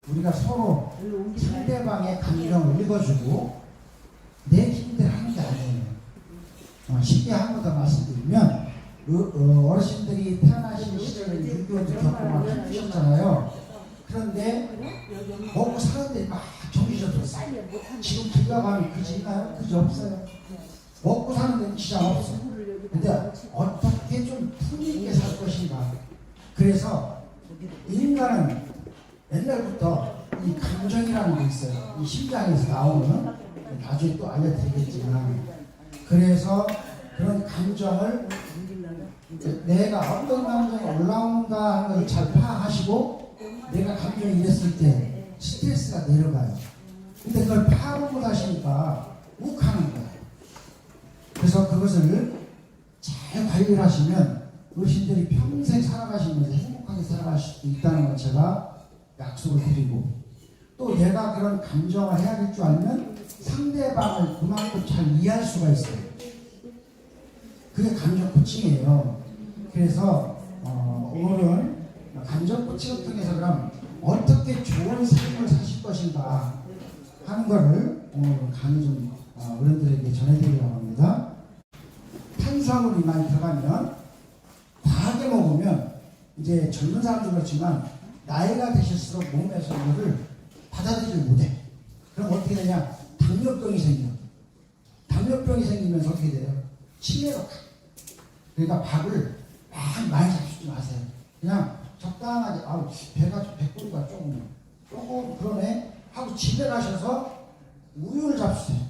우리가 서로 상대방의 감정을 읽어주고 내 힘대로 하는 게 아니에요. 쉽게 한 번 더 말씀드리면 어르신들이 태어나신 시절에 6.25도 겪고 힘드셨잖아요. 그런데 먹고 사는데 막 정신없었어요. 지금 기가감이 그지 있나요? 그지 없어요. 먹고 사는데 지장 없어요. 근데 어떻게 좀 풍요있게 살 것인가. 그래서 인간은 옛날부터 이 감정이라는 게 있어요. 이 심장에서 나오는, 나중에 또 알려드리겠지만, 그래서 그런 감정을 내가 어떤 감정이 올라오는가 하는 걸 잘 파악하시고, 내가 감정이 이랬을 때 스트레스가 내려가요. 근데 그걸 파악을 못 하시니까 욱하는 거예요. 그래서 그것을 잘 관리를 하시면 어르신들이 평생 살아가시면서 행복하게 살아가실 수 있다는 걸 제가 약속을 드리고, 또 내가 그런 감정을 해야 될 줄 알면 상대방을 그만큼 잘 이해할 수가 있어요. 그게 감정 코칭이에요. 그래서 오늘은 감정 코칭을 통해서 그럼 어떻게 좋은 삶을 사실 것인가 하는 거를 오늘 강의 좀 어른들에게 전해드리려고 합니다. 탄수화물이 많이 들어가면, 과하게 먹으면 이제 젊은 사람도 그렇지만 나이가 드실수록 몸에서 이거를 받아들이지 못해. 그럼 어떻게 되냐? 당뇨병이 생겨. 당뇨병이 생기면서 어떻게 돼요? 치매로 가. 그러니까 밥을 많이 잡수지 마세요. 그냥 적당하게, 배가 배꼽이가 조금 그러네 하고 집에 가셔서 우유를 잡수세요.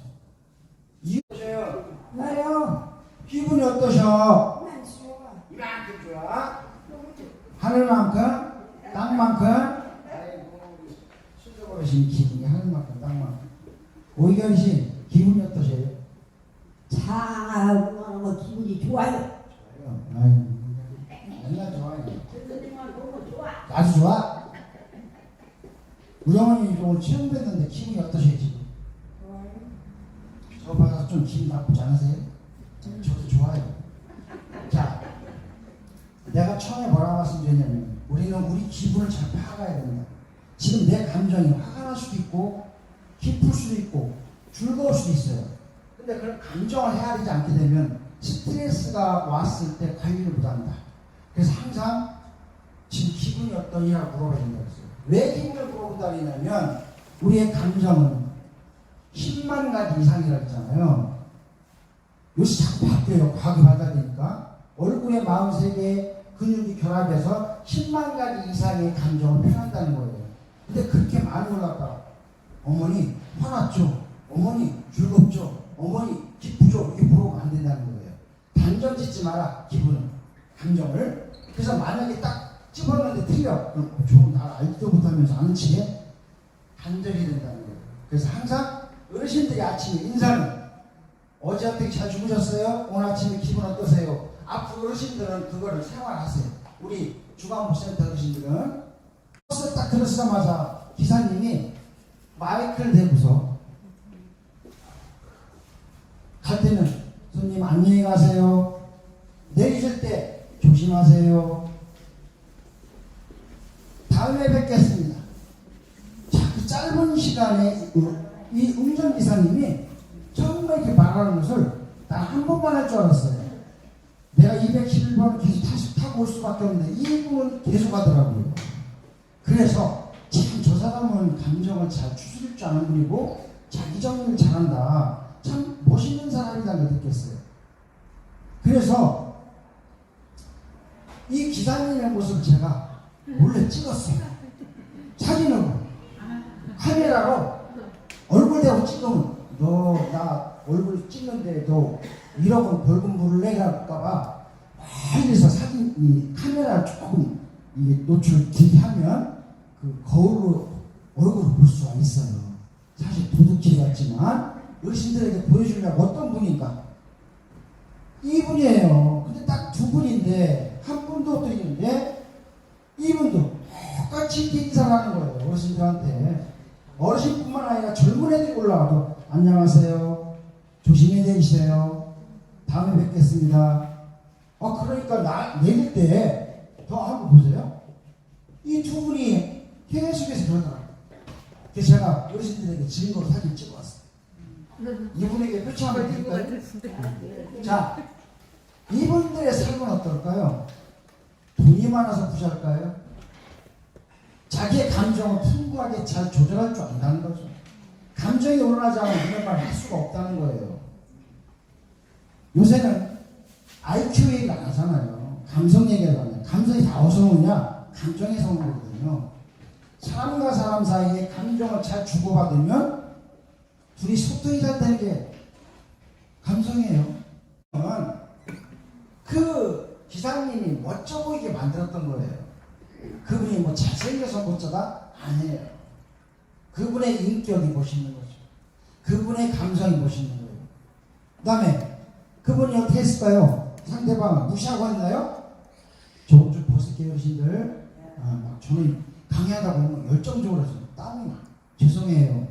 이거세요. 나요. 기분이 어떠셔? 이만큼 좋아. 하늘만큼, 땅만큼. 아이고, 수저 어르신 기분이 하늘만큼, 땅만큼. 오희견씨 기분이 어떠세요? 뭐 기분이 좋아요. 아유, 맨날 좋아요. 아주 좋아. 우리 어머니 오늘 처음 뵀는데 기분이 어떠세요 지금? 저 봐서 좀 기분 나쁘지 않으세요? 저도 좋아요. 자, 내가 처음에 뭐라고 말씀드렸냐면, 우리는 우리 기분을 잘 파악해야 됩니다. 지금 내 감정이 화가 날 수도 있고 기쁠 수도 있고 즐거울 수도 있어요. 근데 그런 감정을 헤아리지 않게 되면 스트레스가 왔을 때 관리를 못합니다. 그래서 항상 지금 기분이 어떠냐고 물어봐야 된다고 했어요. 왜 기분을 물어본다냐면, 우리의 감정은 10만 가지 이상이라고 했잖아요. 요새 자꾸 바뀌어요. 과학이 발달되니까. 얼굴의 43개의 근육이 결합해서 10만 가지 이상의 감정을 표현한다는 거예요. 근데 그렇게 많이 올랐다. 어머니 화났죠? 어머니 즐겁죠? 어머니 기쁘죠? 이렇게 물어보면 안 된다는 거예요. 단정 짓지 마라, 기분은. 감정을. 그래서 만약에 딱 집었는데 틀려. 그럼 좀 날 알지도 못하면서 아는 척에 단정이 된다는 거예요. 그래서 항상 어르신들이 아침에 인사는, 어제 어떻게 잘 주무셨어요? 오늘 아침에 기분 어떠세요? 앞으로 어르신들은 그거를 생활하세요. 우리 주간복센터 어르신들은 버스 딱 들어서자마자 기사님이 마이크를 대고서 갈 때는 손님 안녕히 가세요. 내리실 때 조심하세요. 다음에 뵙겠습니다. 자, 그 짧은 시간에 이 운전기사님이 정말 이렇게 말하는 것을 난 한 번만 할 줄 알았어요. 내가 211번을 계속 다시 타고 올 수밖에 없는데 이분은 계속 하더라고요. 그래서 참 저 사람은 감정을 잘 추스릴 줄 아는 분이고 자기 정리를 잘한다. 참 멋있는 사람이라는 걸 느꼈어요. 그래서 이 기사님의 모습을 제가 몰래 찍었어요. 사진으로, 카메라로 얼굴 대고 찍으면, 너 나 얼굴 찍는데 너 1억 원 벌금 물을내갈까봐 멀리서 사진, 이 카메라 조금 이게 노출 길게 하면 그 거울로 얼굴을 볼 수가 있어요. 사실 도둑질 같지만 어르신들에게 보여주려고 어떤 분인가? 이분이에요. 근데 딱 두 분인데 한 분도 없는데 이분도 똑같이 인사를 하는 거예요. 어르신들한테. 어르신뿐만 아니라 젊은 애들이 올라와도 안녕하세요. 조심히 내리세요. 다음에 뵙겠습니다. 그러니까 내릴 때 더 한번 보세요. 이 두 분이 계속해서 그러더라고요. 그래서 제가 어르신들에게 증거 사진 찍어왔어요. 이분에게 표치 한번 드릴까요? 자, 이분들의 삶은 어떨까요? 돈이 많아서 부자일까요? 자기의 감정을 풍부하게 잘 조절할 줄 안다는 거죠. 감정이 올라가지 않으면 이런 말 할 수가 없다는 거예요. 요새는 IQ 얘기를 안 하잖아요. 감성 얘기를 하잖아요. 감성이 다 어디서 오느냐? 감정에서 오는 거거든요. 사람과 사람 사이에 감정을 잘 주고받으면 둘이 소통이 잘 되는 게 감성이에요. 그 기사님이 멋져 보이게 만들었던 거예요. 그분이 뭐 잘생겨서 멋져다? 아니에요. 그분의 인격이 멋있는 거죠. 그분의 감성이 멋있는 거예요. 그 다음에 그분이 어떻게 했을까요? 상대방을 무시하고 했나요? 저거 좀 벗을게요, 어르신들. 막 저는 강의하다 보면 열정적으로 해서 땀이 나. 죄송해요.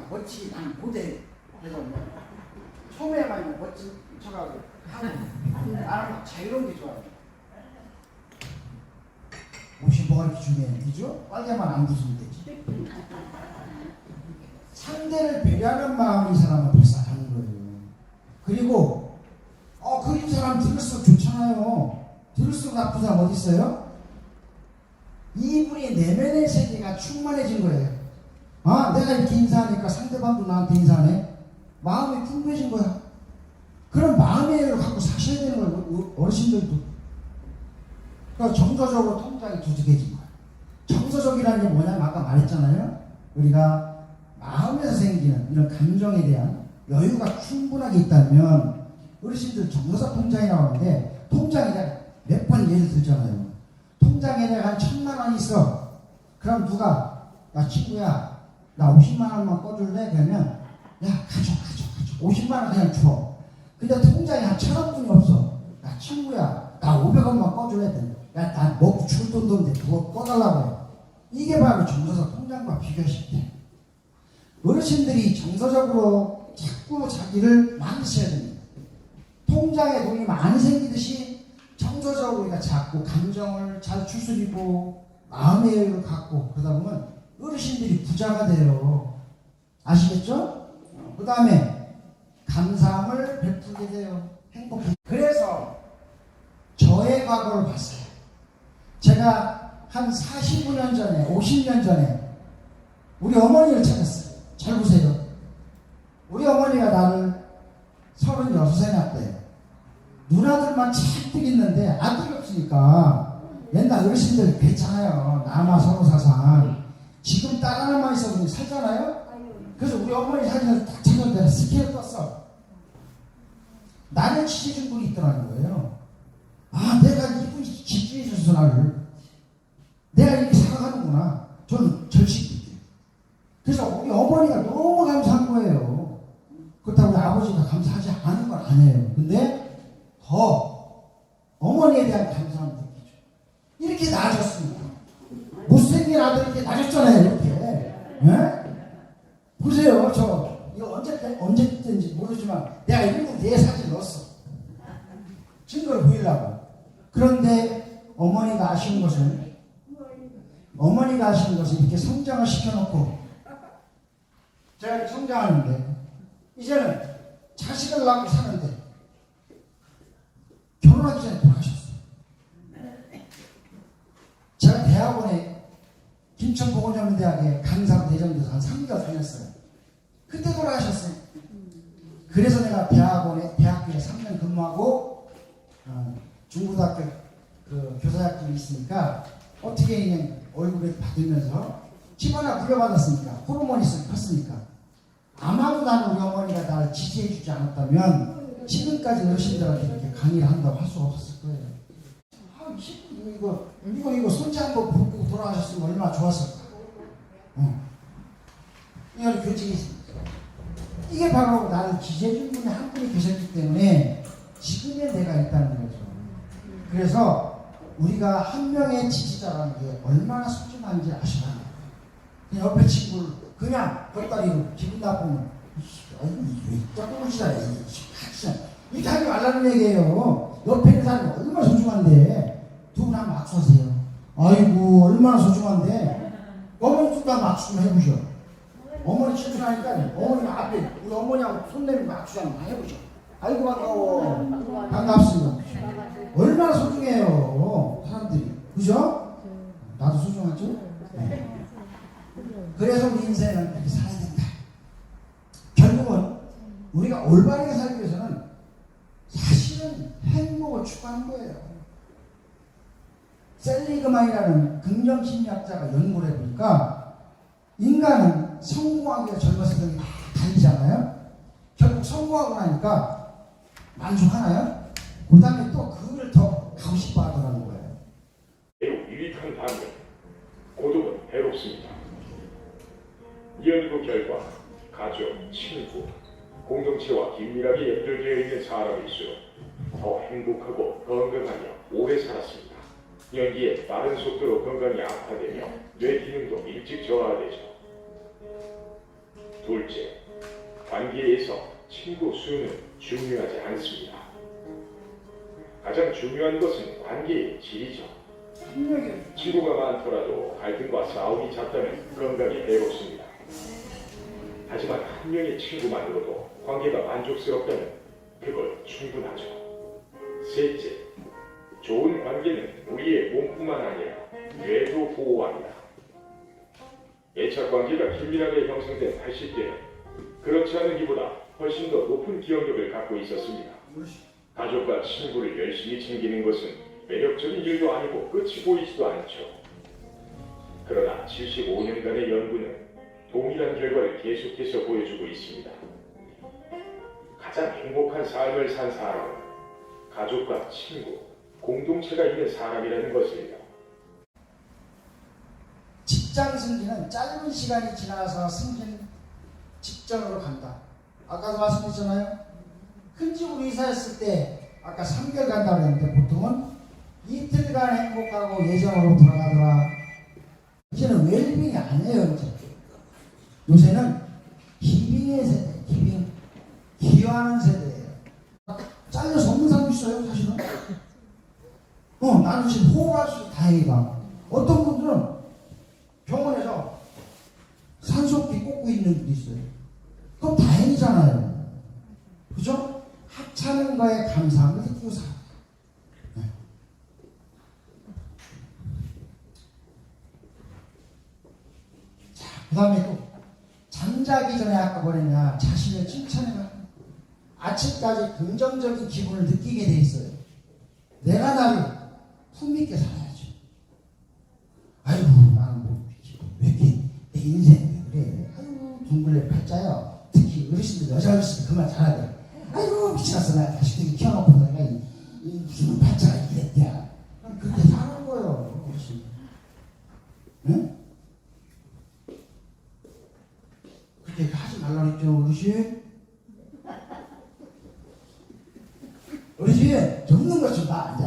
멋지게 난 고대 해서 처음에만 멋진 척하고 하고 나는 막 자유로운 게 좋아요. 옷이 뭐가 이렇게 중요해? 그죠? 빨개만 안 부수면 되지. 상대를 배려하는 마음이 이 사람은 발산하는 거예요. 그리고 그 사람 들을수록 좋잖아요. 들을수록 나쁜 사람 어디 있어요? 이분이 내면의 세계가 충만해진 거예요. 내가 이렇게 인사하니까 상대방도 나한테 인사하네. 마음이 풍부해진 거야. 그런 마음의 여유를 갖고 사셔야 되는 거예요. 어르신들도. 그러니까 정서적으로 통장이 두둑해진 거야. 정서적이라는 게 뭐냐면 아까 말했잖아요. 우리가 마음에서 생기는 이런 감정에 대한 여유가 충분하게 있다면 어르신들 정서적 통장이 나오는데 통장에 몇 번 예를 들잖아요. 통장에 내가 한 1,000만 원이 있어. 그럼 누가 야 친구야 나 50만 원만 꺼줄래? 그러면 야 가져 50만 원 그냥 줘. 근데 통장에 한 1,000원뿐이 없어. 야 친구야 나 500원만 꺼줄래? 야 나 먹고 죽을 돈도 없는데 그거 꺼달라고 해. 이게 바로 정서적 통장과 비교하실 때 어르신들이 정서적으로 자꾸 자기를 만드셔야 됩니다. 통장에 돈이 많이 생기듯이 정서적으로 우리가 자꾸 감정을 잘 추스리고 마음의 여유를 갖고 그러다 보면 어르신들이 부자가 돼요. 아시겠죠? 그 다음에 감사함을 베풀게 돼요. 행복해. 그래서 저의 과거를 봤어요. 제가 한 45년 전에 50년 전에 우리 어머니를 찾았어요. 잘 보세요. 우리 어머니가 나를 36에 낳았대요. 누나들만 잔뜩 있는데 아들이 없으니까 옛날 어르신들 괜찮아요. 남아 서로 사상. 지금 딸 하나만 있어도 살잖아요. 그래서 우리 어머니 사진을 딱 찾았는데 스케일 떴어. 나를 취재준 분이 있더라는 거예요. 내가 이분이 집중해 줘서 나를 내가 이렇게 살아가는구나. 저는 절식이에요. 그래서 우리 어머니가 너무 감사한 거예요. 그렇다고 우리 아버지가 감사하지 않은 건 아니에요. 근데 더 어머니에 대한 감사함을 느끼죠. 이렇게 나아졌습니다. 못생긴 아들한테 나아졌잖아요. 이렇게. 보세요. 저 이거 언제든지 모르지만 내가 일부 내 사진 넣었어. 증거를 보이려고. 그런데 어머니가 아쉬운 것은 이렇게 성장을 시켜놓고 제가 이렇게 성장하는데 이제는 자식을 낳고 사는데 결혼하기 전에 돌아가셨어요. 제가 대학원에 김천보건연대학에 강사로 대전돼서 한 3개월 다녔어요. 그때 돌아가셨어요. 그래서 내가 대학교에 3년 근무하고 중고등학교 그 교사학점이 있으니까 어떻게 그냥 월급을 받으면서 집 하나 물려받았으니까 호르몬이 컸으니까 아마도 나는 우리 어머니가 나를 지지해주지 않았다면 지금까지 어르신들한테 이렇게 강의를 한다고 할 수가 없었을 거예요. 이거 손자 한번 보고 돌아가셨으면 얼마나 좋았을까. 이걸 교직이 있습니다. 이게 바로 나를 지지해준 분이 한 분이 계셨기 때문에 지금의 내가 있다는 거죠. 그래서 우리가 한 명의 지지자라는 게 얼마나 소중한지 아시나? 옆에 친구를 그냥 곁다리로 기분 나쁘면 왜 자꾸 지지자야 이렇게 하지 말라는 얘기예요. 옆에 있는 사람이 얼마나 소중한데 두 분 한번 악수하세요. 아이고 얼마나 소중한데 어머니 둘다 맞추 좀 해보셔. 어머니 칠순하니까 어머니 앞에 우리 어머니하고 손 내밀고 맞추 한번 해보셔. 아이고 반가워. 반갑습니다. 얼마나 소중해요 사람들이. 그죠? 나도 소중하죠? 네. 그래서 우리 인생은 그렇게 살아야 된다. 결국은 우리가 올바르게 살기 위해서는 사실은 행복을 추구하는 거예요. 셀리그만이라는 긍정심리학자가 연구를 해보니까 인간은 성공하기가 젊었을 때 다 달리잖아요. 결국 성공하고 나니까 만족하나요? 그 다음에 또 그걸 더 가고 싶어 하더라는 거예요. 매우 유익한 반면 고독은 해롭습니다. 이 연구 결과 가족, 친구, 공동체와 긴밀하게 연결되어 있는 사람일수록 더 행복하고 건강하며 오래 살았습니다. 연기에 빠른 속도로 건강이 악화되며 뇌 기능도 일찍 저하되죠. 둘째, 관계에서 친구 수는 중요하지 않습니다. 가장 중요한 것은 관계의 질이죠. 친구가 많더라도 갈등과 싸움이 잦다면 건강에 해롭습니다. 하지만 한 명의 친구만으로도 관계가 만족스럽다면 그걸 충분하죠. 셋째, 좋은 관계는 우리의 몸뿐만 아니라 뇌도 보호합니다. 애착 관계가 긴밀하게 형성된 80대는 그렇지 않은 이보다 훨씬 더 높은 기억력을 갖고 있었습니다. 가족과 친구를 열심히 챙기는 것은 매력적인 일도 아니고 끝이 보이지도 않죠. 그러나 75년간의 연구는 동일한 결과를 계속해서 보여주고 있습니다. 가장 행복한 삶을 산 사람은 가족과 친구, 공동체가 있는 사람이라는 것입니다. 직장 승진은 짧은 시간이 지나서 승진 직전으로 간다. 아까도 말씀드렸잖아요. 큰 집으로 이사했을 때 아까 3개월 간다고 했는데 보통은 이틀간 행복하고 예전으로 돌아가더라. 이제는 웰빙이 아니에요. 이제. 요새는 기빙의 세대, 기빙. 기여하는 세대예요. 잘려서 없는 사람 있어요, 사실은. 나는 지금 호흡할 수 있어, 다행이다. 어떤 분들은 병원에서 산소기 꽂고 있는 분이 있어요. 그럼 다행이잖아요. 그죠? 하찮은 거에 감사함을 느끼고 살아요. 네. 자, 그 다음에 또 잠자기 전에 아까 뭐랬냐, 자신을 칭찬해라. 아침까지 긍정적인 기분을 느끼게 돼 있어요. 내가 나를 품있게 살아야죠. 아이고 나는 왜 이렇게 내 인생 왜 그래. 아이고 둥글레 팔자요. 특히 어르신들 여자 어르신들 그만 잘해야 돼. 아이고 미쳤어. 나 자식들이 키워놓고 내가 이 무슨 팔자가 이랬대야. 그렇게 사는 거예요 어르신. 응? 그렇게 하지 말라고 했죠 어르신. 어르신 접는 것 좀 봐. 이제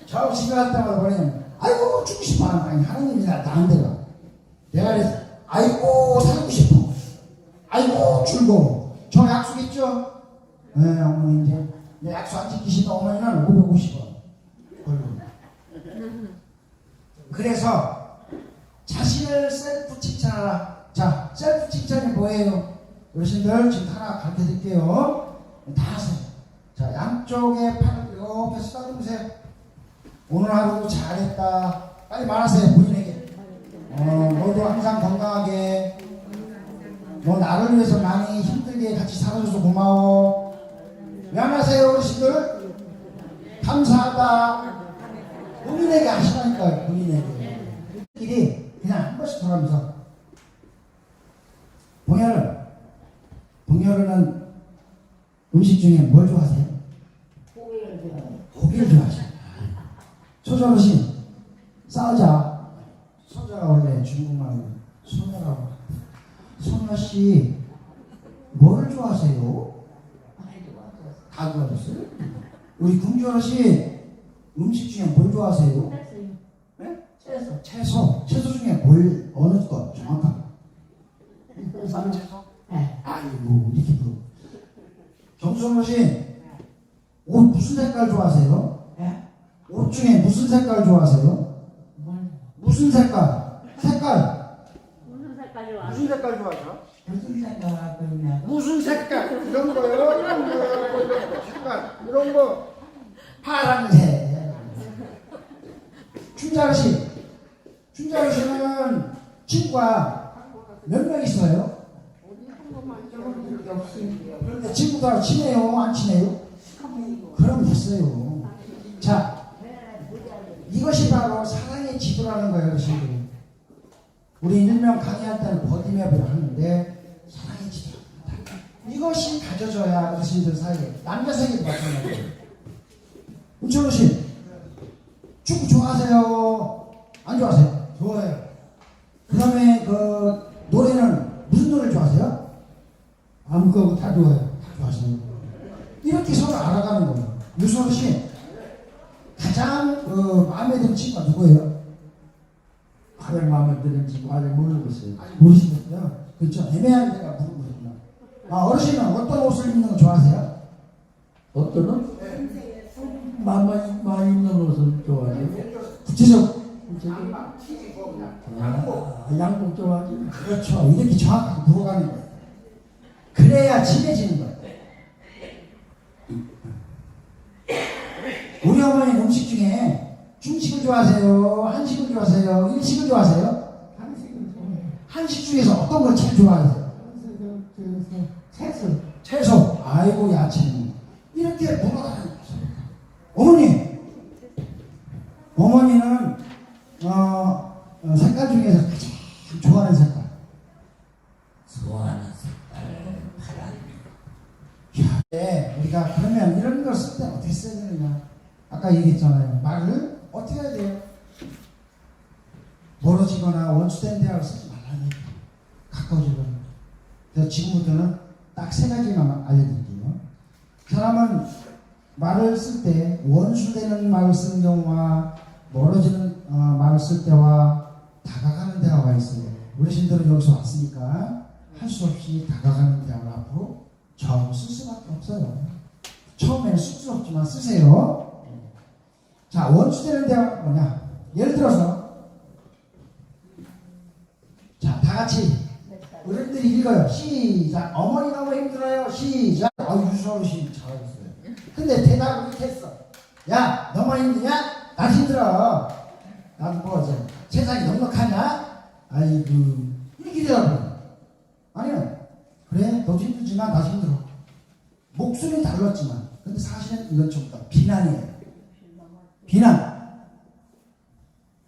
저 집에 갈 때마다 보내면 아이고 죽고 싶어 하는 하나님이 나한테가 내가 그래서 아이고 살고 싶어. 아이고 즐거워. 저 약속 있죠? 네 어머니 이제 내 약속 안 지키시는 어머니는 550원 걸로. 그래서 자신을 셀프 칭찬하라. 자 셀프 칭찬이 뭐예요? 어르신들 지금 하나 가르쳐 드릴게요. 다 하세요. 자 양쪽에 팔을 이렇게 쓰다듬으세요. 오늘 하루도 잘했다. 빨리 말하세요 본인에게. 너도 항상 건강하게. 너 나를 위해서 많이 힘들게 같이 살아줘서 고마워. 미안하세요 어르신들. 감사하다. 본인에게 하시라니까요. 본인에게. 일이 그냥 한 번씩 돌아가면서 봉열은 음식 중에 뭘 좋아하세요? 고기를 좋아하세요. 소저어르신 싸우자. 소저가 원래 중국말로 소녀라고. 소녀씨 뭐를 좋아하세요? 다 좋아하셨어요? 우리 궁주어르신 음식 중에 뭘 좋아하세요? 네? 채소 중에 뭘 어느 것 정확하게? 쌈채소? 네. 아이고 이렇게 물어. 정수어르신 옷 무슨 색깔 좋아하세요? 네? 옷 중에 무슨 색깔 좋아하세요? 무슨 색깔? 색깔. 무슨 색깔 좋아? 무슨 색깔 좋아하죠? 무슨 생각 그러냐고. 무슨 색깔? 이런 거요? 이런 거, 색깔. 이런 거. 파란색. 춘자씨. 춘자씨는 친구가 몇 명 있어요? 그런데 친구가 친해요? 안 친해요? 그럼 됐어요. 자, 이것이 바로 사랑의 지도라는 거예요, 어르신들. 우리 일명 강의할 때는 버디맵을 하는데 사랑의 지도입니다. 이것이 가져져야 어르신들 사이에 남녀 사이에도 마찬가지예요. 은철 씨, 축구 좋아하세요? 안 좋아하세요? 좋아해요. 그 다음에 그 노래는 무슨 노래 좋아하세요? 아무거나 다 좋아해요. 다 좋아하세요. 이렇게 서로 알아가는 거예요. 유수호 씨, 가장 마음에 드는 친구가 누구예요? 가장 마음에 드는 친구 아직 모르고 있어요. 아직 모르시겠어요? 그렇죠. 애매한 데가 물어보셨구나. 어르신은 어떤 옷을 입는 거 좋아하세요? 어떤 옷? 많이 입는 옷을 좋아해요. 구체적. 양복 좋아하지. 그렇죠. 이렇게 정확하게 물어가는 거예요. 그래야 친해지는 거예요. 우리 어머니는 음식 중에 중식을 좋아하세요? 한식을 좋아하세요? 일식을 좋아하세요? 한식 중에서 어떤 걸 제일 좋아하세요? 채소. 채소. 아이고 야채는. 이렇게 물어가는 거예요. 어머니는 색깔 중에서 가장 좋아하는 색깔. 좋아하는 색깔 파란. 네, 우리가 그러면 이런 걸 쓸 때 어떻게 써야 되느냐? 아까 얘기했잖아요. 말을 어떻게 해야 돼요? 멀어지거나 원수된 대화를 쓰지 말라는 얘기예요. 가까워지거나. 그래서 지금부터는 딱 세 가지만 알려드릴게요. 사람은 말을 쓸 때 원수되는 말을 쓰는 경우와 멀어지는 말을 쓸 때와 다가가는 대화가 있어요. 어르신들은 여기서 왔으니까 할 수 없이 다가가는 대화를 앞으로 저하고 쓸 수밖에 없어요. 처음에는 쑥스럽지만 쓰세요. 자, 원수되는 대화가 뭐냐? 예를 들어서 자, 다 같이 어른들이 읽어요. 시작. 어머니 너무 힘들어요. 시작. 유수호 씨 잘하셨어요. 근데 대답을 이렇게 했어. 야, 너무 힘드냐? 나 힘들어. 나도 뭐 세상이 넉넉하냐? 아이고, 이렇게 대답을. 아니요. 그래, 너도 힘들지만 나도 힘들어. 목소리는 달랐지만, 근데 사실은 이건 전부 다 비난이에요. 비난.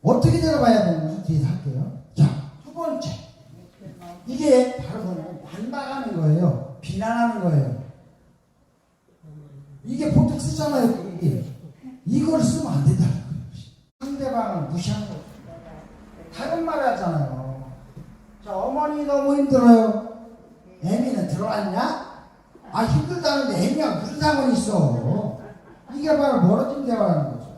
어떻게 대답해야 되는지 뒤에서 할게요. 자, 두 번째. 이게 바로 뭐냐면 반박하는 거예요. 비난하는 거예요. 이게 보통 쓰잖아요. 이걸 쓰면 안 된다는 거예요. 상대방을 무시하는 거예요. 다른 말 하잖아요. 자, 어머니 너무 힘들어요. 애미는 들어왔냐? 아, 힘들다는데 애미가 무슨 상관이 있어. 이게 바로 멀어진 대화라는 거죠.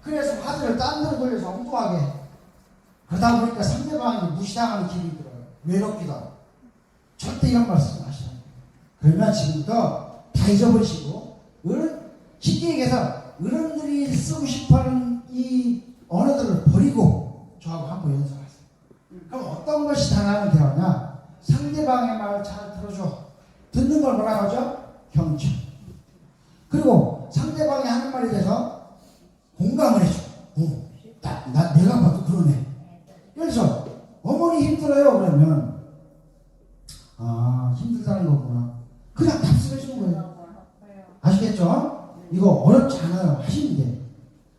그래서 화제를 딴 데로 돌려서 엉뚱하게. 그러다 보니까 상대방이 무시당하는 기분이 들어요. 외롭기도 하고. 절대 이런 말 쓰지 마시라고. 그러면 지금부터 다 잊어버리시고, 쉽게 얘기해서 어른들이 쓰고 싶어하는 이 언어들을 버리고 저하고 한번 연습하세요. 그럼 어떤 것이 다가가는 대화냐? 상대방의 말을 잘 들어줘. 듣는 걸 뭐라고 하죠? 경청. 그리고 상대방이 하는 말에 대해서 공감을 해줘. 내가 봐도 그러네. 그래서 어머니 힘들어요 그러면 힘들다는 거구나. 그냥 답습해 주는 거예요. 아시겠죠? 이거 어렵지 않아요. 하시면 돼.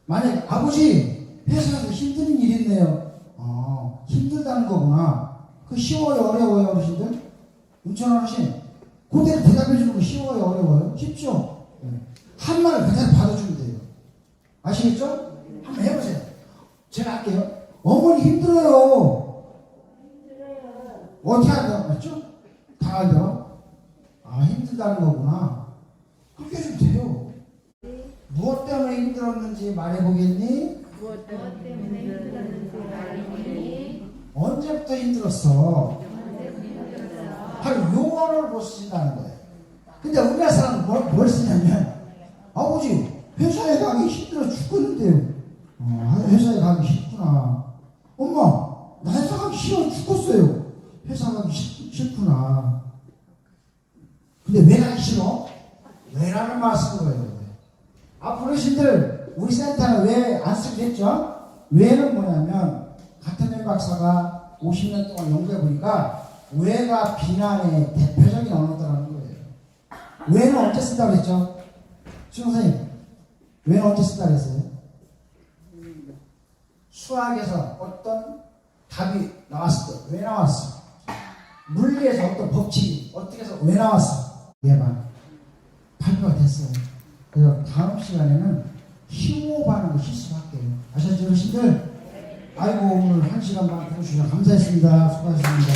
만약에 아버지 회사에서 힘든 일이 있네요. 힘들다는 거구나. 그 쉬워요 어려워요 어르신들? 은천 어르신 그대로 대답해 주는 거 쉬워요 어려워요? 쉽죠? 한 말을 그대로 받아주면 돼요. 아시겠죠? 한번 해보세요. 제가 할게요. 어머니 힘들어요. 어떻게 하죠? 맞죠? 다 알죠? 힘들다는 거구나. 그렇게 해주면 돼요. 무엇 때문에 힘들었는지 말해보겠니? 무엇 때문에 힘들었는지 말해보겠니? 언제부터 힘들었어? 바로 용어를 못 쓰신다는 거예요. 근데 우리나라 사람은 뭘 쓰냐면 아버지 회사에 가기 힘들어 죽겠는데요. 회사에 가기 싫구나. 엄마 나 회사 싫어 죽겠어요. 회사 가기 싫구나. 근데 왜 가기 싫어? 왜라는 말 쓰는 거예요. 앞으로 어르신들 우리 센터는 왜 안 쓰게 됐죠? 왜는 뭐냐면 같은 박사가 50년 동안 연구해 보니까 왜가 비난의 대표적인 언어다라는 거예요. 왜는 언제 쓴다고 그랬죠? 수 선생님, 왜는 언제 쓴다고 그랬어요? 수학에서 어떤 답이 나왔을 때 왜 나왔어? 물리에서 어떤 법칙이 어떻게 해서 왜 나왔어? 얘만 발표가 됐어요. 그래서 다음 시간에는 힘호흡하는 거 실습할게요. 아셨죠, 어르신들? 아이고, 오늘 1시간 반 들어주셔서 감사했습니다. 수고하셨습니다.